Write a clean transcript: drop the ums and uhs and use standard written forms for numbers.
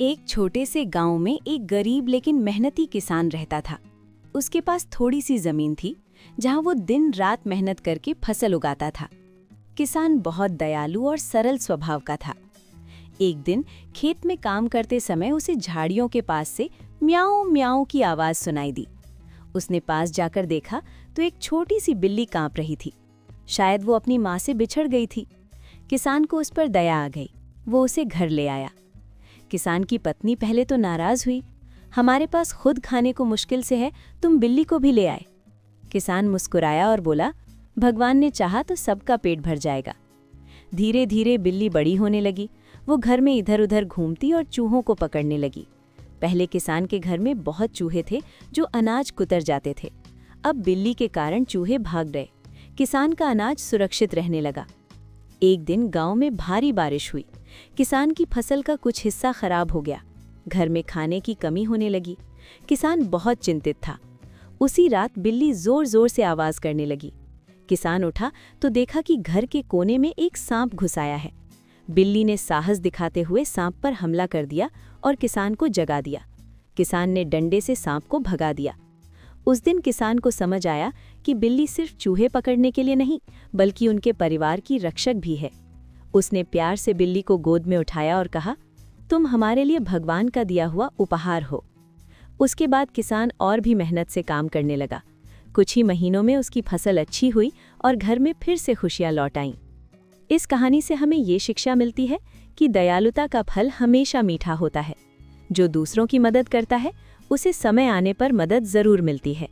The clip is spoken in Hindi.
एक छोटे से गांव में एक गरीब लेकिन मेहनती किसान रहता था। उसके पास थोड़ी सी जमीन थी जहां वो दिन रात मेहनत करके फसल उगाता था। किसान बहुत दयालु और सरल स्वभाव का था। एक दिन खेत में काम करते समय उसे झाड़ियों के पास से म्याऊं म्याऊं की आवाज सुनाई दी। उसने पास जाकर देखा तो एक छोटी सी बिल्ली कांप रही थी। शायद वो अपनी माँ से बिछड़ गई थी। किसान को उस पर दया आ गई। वो उसे घर ले आया। किसान की पत्नी पहले तो नाराज हुई। हमारे पास खुद खाने को मुश्किल से है, तुम बिल्ली को भी ले आए। किसान मुस्कुराया और बोला, भगवान ने चाहा तो सबका पेट भर जाएगा। धीरे धीरे बिल्ली बड़ी होने लगी। वो घर में इधर उधर घूमती और चूहों को पकड़ने लगी। पहले किसान के घर में बहुत चूहे थे जो अनाज कुतर जाते थे। अब बिल्ली के कारण चूहे भाग गए। किसान का अनाज सुरक्षित रहने लगा। एक दिन गांव में भारी बारिश हुई। किसान की फसल का कुछ हिस्सा खराब हो गया। घर में खाने की कमी होने लगी। किसान बहुत चिंतित था। उसी रात बिल्ली जोर जोर से आवाज करने लगी। किसान उठा तो देखा कि घर के कोने में एक सांप घुस आया है। बिल्ली ने साहस दिखाते हुए सांप पर हमला कर दिया और किसान को जगा दिया। किसान ने डंडे से सांप को भगा दिया। उस दिन किसान को समझ आया कि बिल्ली सिर्फ चूहे पकड़ने के लिए नहीं, बल्कि उनके परिवार की रक्षक भी है। उसने प्यार से बिल्ली को गोद में उठाया और कहा, तुम हमारे लिए भगवान का दिया हुआ उपहार हो। उसके बाद किसान और भी मेहनत से काम करने लगा। कुछ ही महीनों में उसकी फसल अच्छी हुई और घर में फिर से खुशियां लौट आईं। इस कहानी से हमें ये शिक्षा मिलती है कि दयालुता का फल हमेशा मीठा होता है। जो दूसरों की मदद करता है, उसे समय आने पर मदद जरूर मिलती है।